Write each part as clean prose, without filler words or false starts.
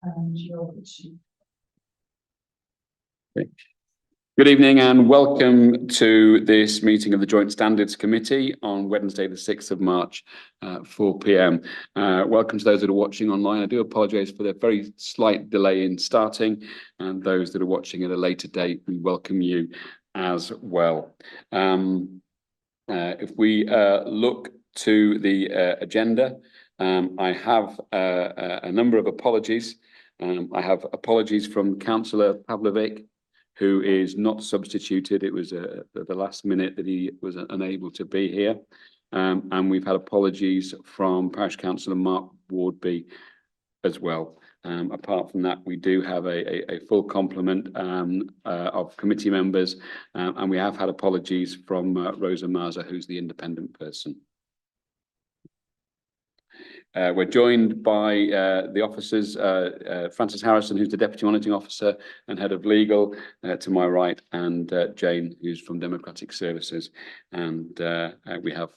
and your issue. Good evening and welcome to this meeting of the Joint Standards Committee on Wednesday the 6th of March, 4 p.m. Welcome to those that are watching online. I do apologise for the very slight delay in starting, and those that are watching at a later date, we welcome you as well. If we look to the agenda, I have a number of apologies. I have apologies from Councillor Pavlovic, who is not substituted. It was the last minute that he was unable to be here. And we've had apologies from Parish Councillor Mark Wardby as well. Apart from that, we do have a full complement of committee members, and we have had apologies from Rosa Marza, who's the independent person. We're joined by the officers, Francis Harrison, who's the Deputy Monitoring Officer and Head of Legal, to my right, and Jane, who's from Democratic Services. And we have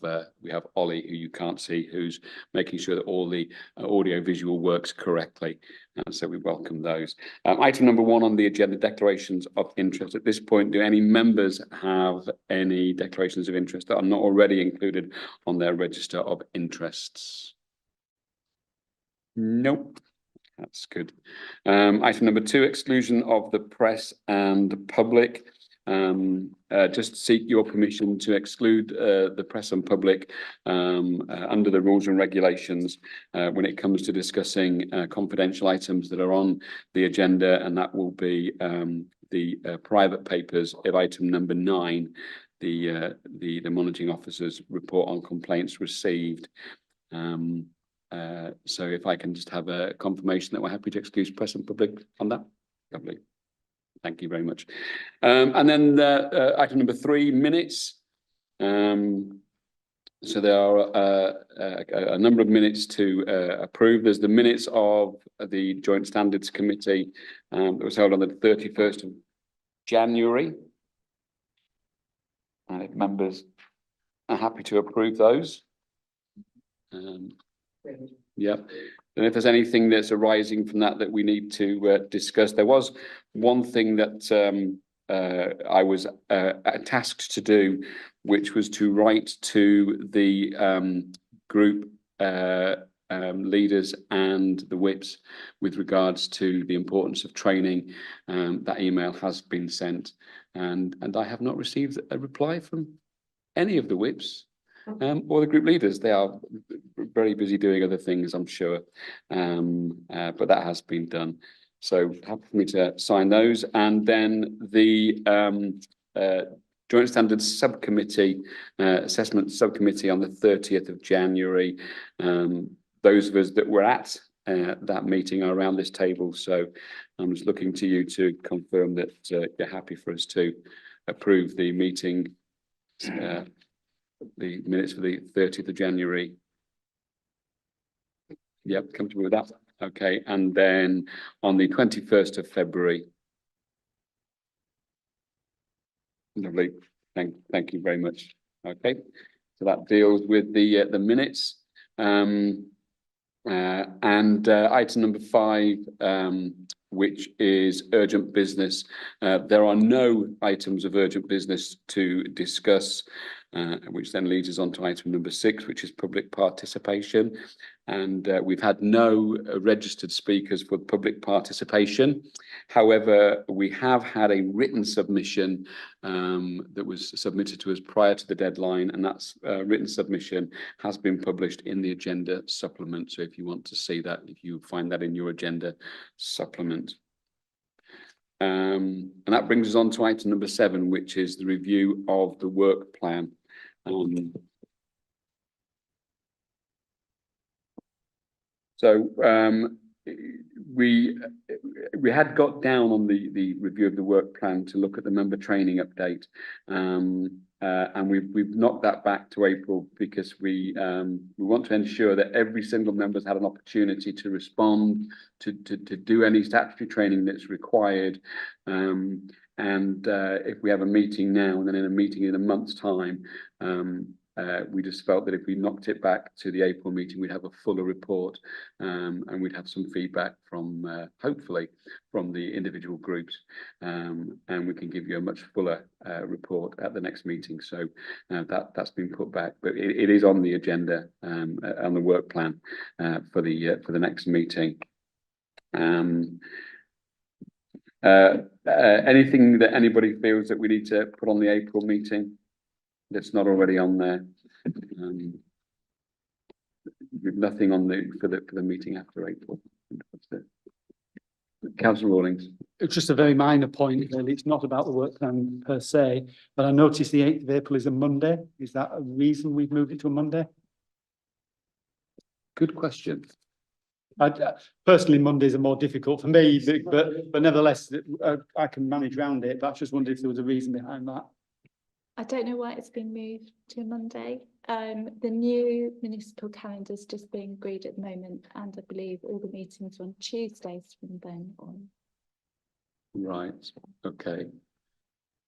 Ollie, who you can't see, who's making sure that all the audio visual works correctly. So we welcome those. Item number 1 on the agenda, declarations of interest. At this point, do any members have any declarations of interest that are not already included on their register of interests? Nope, that's good. Item number 2, exclusion of the press and public. Just seek your permission to exclude the press and public under the rules and regulations when it comes to discussing confidential items that are on the agenda, and that will be the private papers of item number 9, the monitoring officer's report on complaints received. So if I can just have a confirmation that we're happy to exclude press and public on that. Lovely. Thank you very much. And then item number 3, minutes. So there are a number of minutes to approve. There's the minutes of the Joint Standards Committee that was held on the 31st of January. And if members are happy to approve those. Yeah, and if there's anything that's arising from that we need to discuss, there was one thing that I was tasked to do, which was to write to the group leaders and the whips with regards to the importance of training. That email has been sent, and I have not received a reply from any of the whips. Or the group leaders. They are very busy doing other things, I'm sure, but that has been done. So happy for me to sign those. And then the Joint Standards Subcommittee, Assessment Subcommittee on the 30th of January. Those of us that were at that meeting are around this table, so I'm just looking to you to confirm that you're happy for us to approve the meeting, the minutes for the 30th of January. Yep, comfortable with that. Okay, and then on the 21st of February. Lovely. Thank you very much. Okay, so that deals with the minutes. And item number 5, which is urgent business. There are no items of urgent business to discuss, which then leads us on to item number 6, which is public participation. And we've had no registered speakers for public participation. However, we have had a written submission that was submitted to us prior to the deadline, and that's written submission has been published in the agenda supplement. So if you want to see that, if you find that in your agenda supplement. And that brings us on to item number 7, which is the review of the work plan. So we had got down on the review of the work plan to look at the member training update, and we've knocked that back to April because we want to ensure that every single member's had an opportunity to respond, to do any statutory training that's required. And if we have a meeting now and then in a meeting in a month's time, we just felt that if we knocked it back to the April meeting, we'd have a fuller report, and we'd have some feedback from, hopefully, from the individual groups, and we can give you a much fuller report at the next meeting. So that's been put back, but it is on the agenda, on the work plan for the next meeting. Anything that anybody feels that we need to put on the April meeting that's not already on there? Nothing on for the meeting after April. Councillor Rawlings. It's just a very minor point, really. It's not about the work plan per se, but I noticed the 8th of April is a Monday. Is that a reason we've moved it to a Monday? Good question. Personally, Mondays are more difficult for me, but nevertheless, I can manage around it. But I just wondered if there was a reason behind that. I don't know why it's been moved to Monday. The new municipal calendar is just being agreed at the moment, and I believe all the meetings are on Tuesdays from then on. Right. Okay.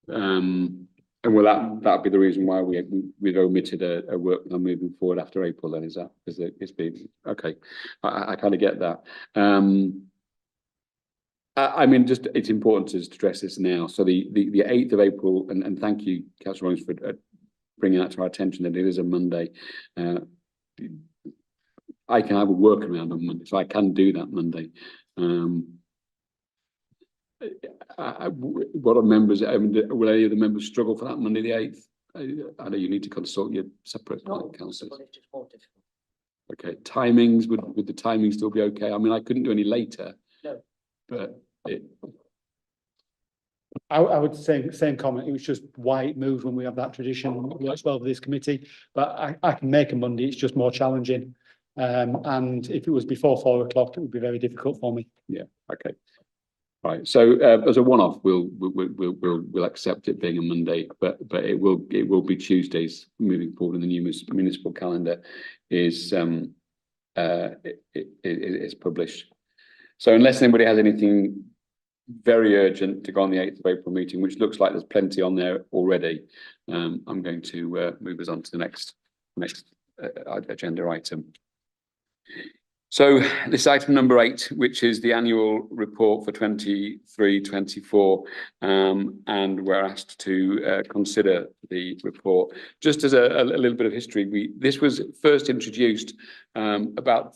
And will that be the reason why we've omitted a work plan moving forward after April? Then is that because it's been okay? I kind of get that. I mean, just it's important to stress this now. So the 8th of April, and thank you, Councillor Rawlings, for bringing that to our attention that it is a Monday. I can have a workaround on Monday, so I can do that Monday. What are members? Will any of the members struggle for that Monday the 8th? I know you need to consult your separate councillors. Okay, timings, would the timing still be okay? I mean, I couldn't do any later. No. But I would say same comment. It was just why it moved when we have that tradition. It works well for this committee, but I can make a Monday. It's just more challenging. And if it was before 4 o'clock, it would be very difficult for me. Yeah. Okay. Right. So as a one-off, we'll accept it being a Monday, but it will be Tuesdays moving forward in the new municipal calendar is published. So unless anybody has anything very urgent to go on the 8th of April meeting, which looks like there's plenty on there already, I'm going to move us on to the next agenda item. So this is item number 8, which is the annual report for 23-24, and we're asked to consider the report. Just as a little bit of history, this was first introduced about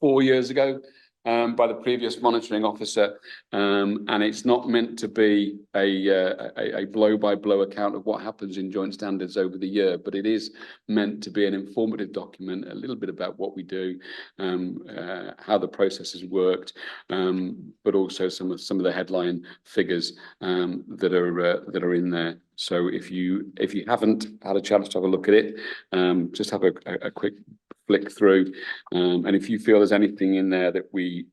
4 years ago by the previous monitoring officer, and it's not meant to be a blow-by-blow account of what happens in joint standards over the year, but it is meant to be an informative document, a little bit about what we do, how the process has worked, but also some of the headline figures that are in there. So if you haven't had a chance to have a look at it, just have a quick flick through, and if you feel there's anything in there that we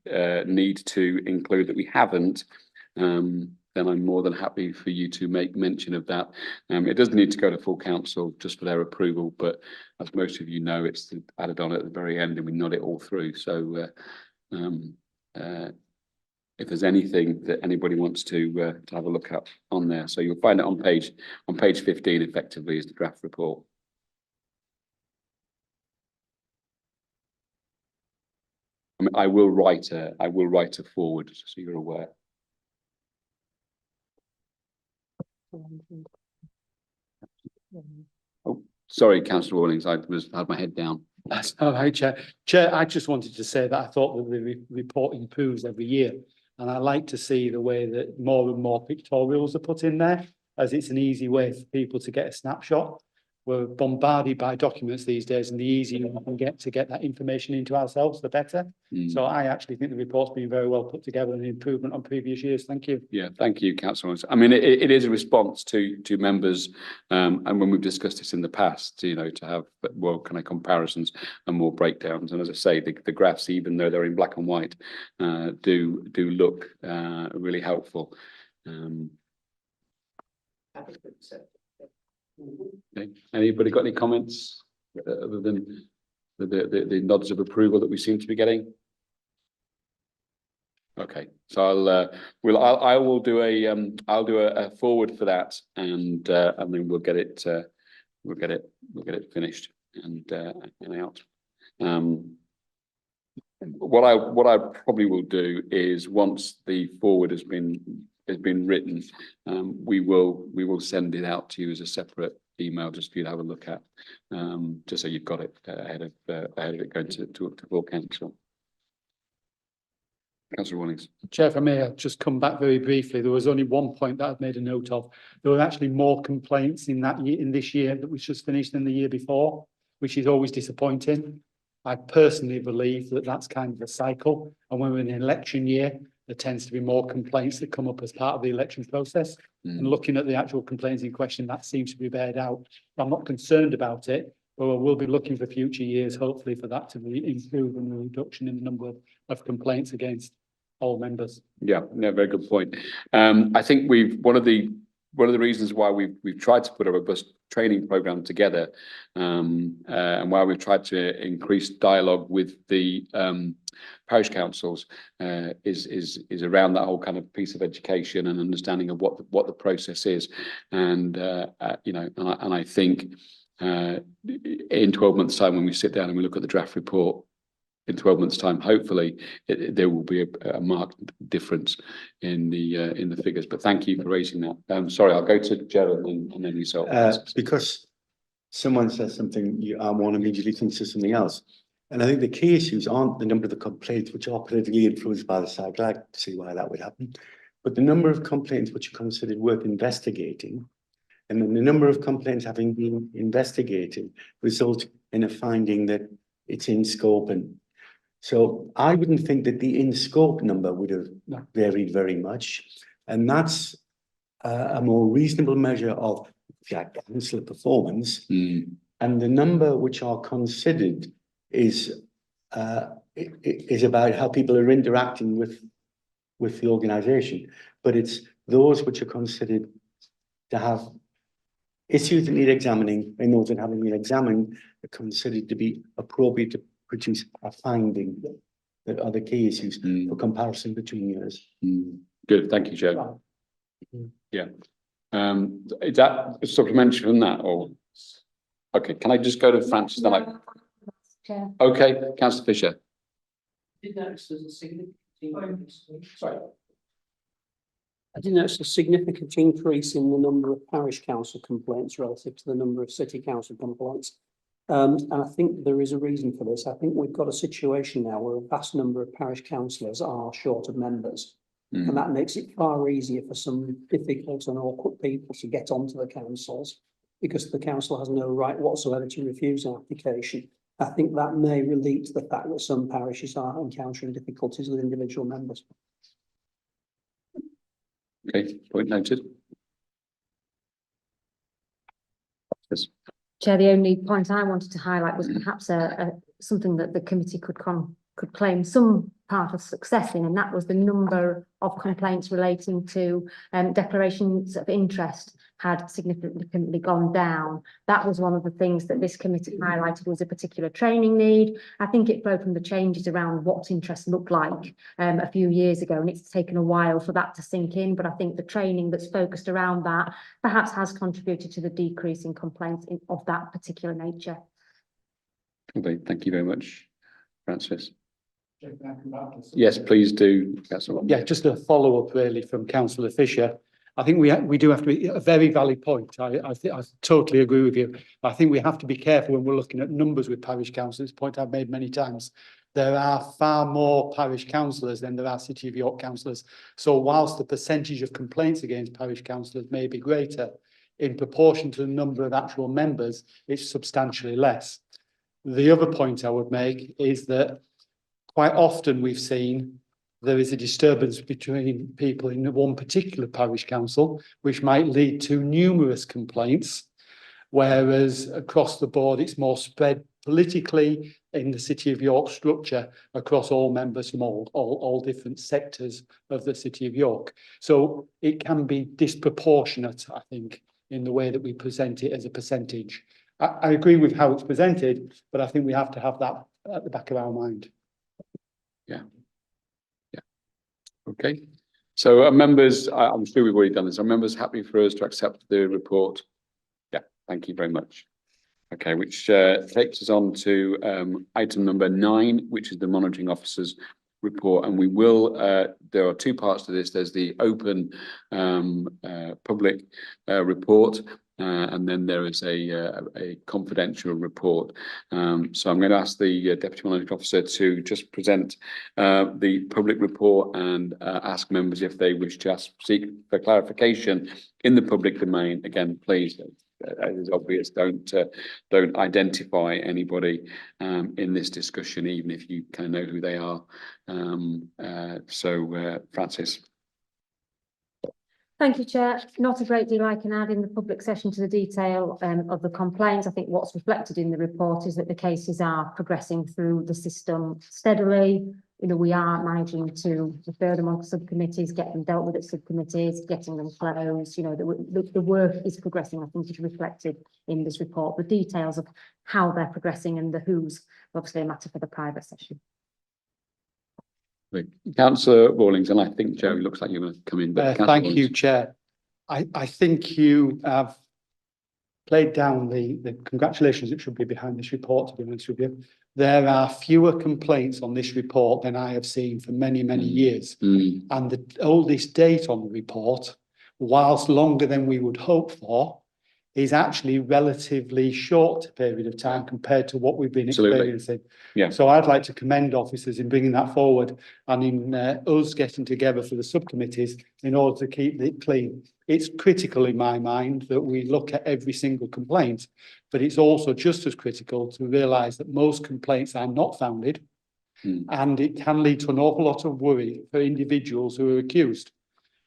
need to include that we haven't, then I'm more than happy for you to make mention of that. It doesn't need to go to full council just for their approval, but as most of you know, it's added on at the very end and we nod it all through. So if there's anything that anybody wants to have a look at on there, so you'll find it on page 15 effectively is the draft report. I mean, I will write a forward, so you're aware. Oh, sorry, Councillor Rawlings, I had my head down. That's all right, Chair. Chair, I just wanted to say that I thought that the report improves every year, and I like to see the way that more and more pictorials are put in there, as it's an easy way for people to get a snapshot. We're bombarded by documents these days, and the easier we can get to get that information into ourselves, the better. So I actually think the report's been very well put together and an improvement on previous years. Thank you. Yeah, thank you, Councillor. I mean, it is a response to members, and when we've discussed this in the past, you know, to have more kind of comparisons and more breakdowns. And as I say, the graphs, even though they're in black and white, do look really helpful. Okay. Anybody got any comments other than the nods of approval that we seem to be getting? Okay, so I will do a forward for that, and then we'll get it we'll get it finished and out. What I probably will do is, once the forward has been written, we will send it out to you as a separate email just for you to have a look at, just so you've got it ahead of it going to full council. Councillor Rawlings. Chair, if I may, I'll just come back very briefly. There was only one point that I've made a note of. There were actually more complaints in this year that was just finished than the year before, which is always disappointing. I personally believe that that's kind of a cycle, and when we're in an election year, there tends to be more complaints that come up as part of the election process. And looking at the actual complaints in question, that seems to be bared out. I'm not concerned about it, but we'll be looking for future years, hopefully, for that to be improved and a reduction in the number of complaints against all members. Yeah, no, very good point. I think one of the reasons why we've tried to put a robust training program together, and why we've tried to increase dialogue with the parish councils, is around that whole kind of piece of education and understanding of what the process is, and you know, and I think in 12 months' time, when we sit down and we look at the draft report, in 12 months' time, hopefully there will be a marked difference in the figures. But thank you for raising that. Sorry, I'll go to Gerald and then yourself. Because someone says something, I want to immediately think to something else. And I think the key issues aren't the number of the complaints which are politically influenced by the side. I'd like to see why that would happen. But the number of complaints which are considered worth investigating, and then the number of complaints having been investigated result in a finding that it's in scope. And so I wouldn't think that the in scope number would have varied very much. And that's a more reasonable measure of council performance. And the number which are considered is about how people are interacting with the organisation. But it's those which are considered to have issues that need examining, and those that haven't been examined are considered to be appropriate to produce a finding that are the key issues for comparison between years. Good, thank you, Joe. Yeah. Is that supplementary from that, or okay? Can I just go to Francis? Then okay, Councillor Fisher. I did notice there's a significant increase in the number of parish council complaints relative to the number of city council complaints. And I think there is a reason for this. I think we've got a situation now where a vast number of parish councillors are short of members. And that makes it far easier for some difficult and awkward people to get onto the councils, because the council has no right whatsoever to refuse an application. I think that may relate to the fact that some parishes are encountering difficulties with individual members. Okay, point noted. Yes. Chair, the only point I wanted to highlight was perhaps something that the committee could claim some part of success in, and that was the number of complaints relating to declarations of interest had significantly gone down. That was one of the things that this committee highlighted was a particular training need. I think it flowed from the changes around what interest looked like a few years ago, and it's taken a while for that to sink in, but I think the training that's focused around that perhaps has contributed to the decrease in complaints of that particular nature. Okay, thank you very much, Francis. Yes, please do. Yeah, just a follow-up really from Councillor Fisher. I think we do have to be a very valid point. I totally agree with you. I think we have to be careful when we're looking at numbers with parish councillors. Point I've made many times. There are far more parish councillors than there are City of York councillors. So whilst the percentage of complaints against parish councillors may be greater, in proportion to the number of actual members, it's substantially less. The other point I would make is that quite often we've seen there is a disturbance between people in one particular parish council, which might lead to numerous complaints, whereas across the board it's more spread politically in the City of York structure across all members from all different sectors of the City of York. So it can be disproportionate, I think, in the way that we present it as a percentage. I agree with how it's presented, but I think we have to have that at the back of our mind. Yeah. Okay, so are members, I'm sure we've already done this, are members happy for us to accept the report? Yeah, thank you very much. Okay, which takes us on to item number 9, which is the monitoring officer's report. And we will, there are two parts to this. There's the open public report, and then there is a confidential report. So I'm going to ask the Deputy Monitoring Officer to just present the public report and ask members if they wish to seek for clarification in the public domain. Again, please, as is obvious, don't identify anybody in this discussion, even if you kind of know who they are. Francis. Thank you, Chair. Not a great deal I can add in the public session to the detail of the complaints. I think what's reflected in the report is that the cases are progressing through the system steadily. You know, we are managing to refer them on to subcommittees, get them dealt with at subcommittees, getting them closed. You know, the work is progressing. I think is reflected in this report. The details of how they're progressing and the who's obviously a matter for the private session. Councillor Rawlings, and I think Joe looks like you're going to come in. But thank you, Chair. I think you have played down the congratulations that should be behind this report, to be honest with you. There are fewer complaints on this report than I have seen for many, many years. And the oldest date on the report, whilst longer than we would hope for, is actually relatively short period of time compared to what we've been experiencing. Yeah. So I'd like to commend officers in bringing that forward and in us getting together for the subcommittees in order to keep it clean. It's critical in my mind that we look at every single complaint, but it's also just as critical to realise that most complaints are not founded, and it can lead to an awful lot of worry for individuals who are accused.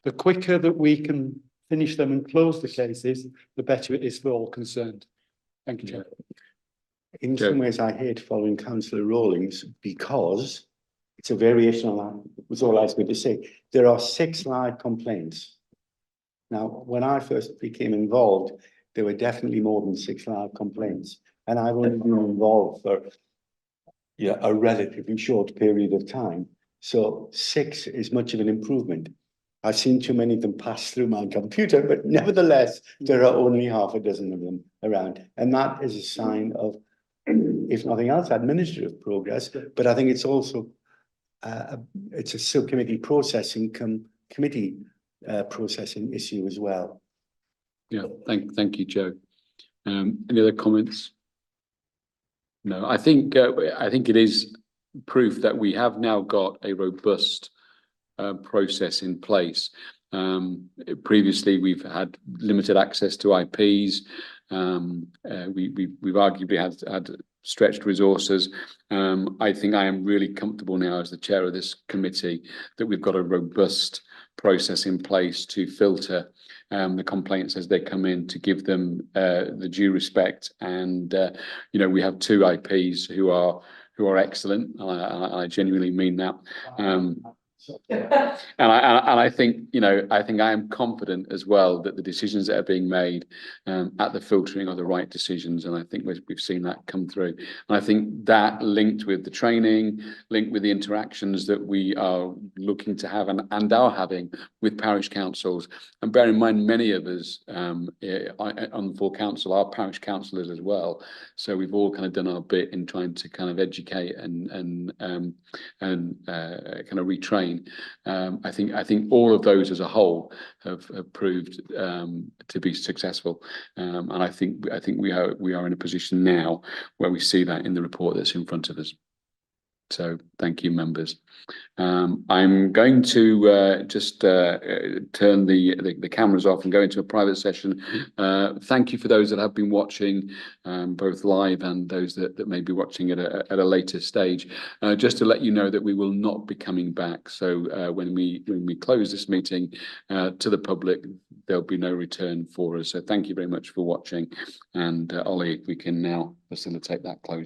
The quicker that we can finish them and close the cases, the better it is for all concerned. Thank you, Chair. In some ways, I hate following Councillor Rawlings because it's a variation on that. Was all I was going to say. There are 6 live complaints. Now, when I first became involved, there were definitely more than 6 live complaints, and I've only been involved for a relatively short period of time. So 6 is much of an improvement. I've seen too many of them pass through my computer, but nevertheless, there are only half a dozen of them around. And that is a sign of, if nothing else, administrative progress. But I think it's also, it's a subcommittee processing committee processing issue as well. Yeah, thank you, Joe. Any other comments? No, I think it is proof that we have now got a robust process in place. Previously, we've had limited access to IPs. We've arguably had stretched resources. I think I am really comfortable now as the chair of this committee that we've got a robust process in place to filter the complaints as they come in, to give them the due respect. And you know, we have 2 IPs who are excellent. I genuinely mean that. And I think, you know, I am confident as well that the decisions that are being made at the filtering are the right decisions, and I think we've seen that come through. And I think that linked with the training, linked with the interactions that we are looking to have and are having with parish councils, and bear in mind many of us on the full council are parish councillors as well, so we've all kind of done our bit in trying to kind of educate and kind of retrain. I think all of those as a whole have proved to be successful, and I think we are in a position now where we see that in the report that's in front of us. So thank you, members. I'm going to just turn the cameras off and go into a private session. Thank you for those that have been watching, both live and those that may be watching at a later stage. Just to let you know that we will not be coming back. So when we close this meeting to the public, there'll be no return for us. So thank you very much for watching. And Ollie, if we can now facilitate that closure.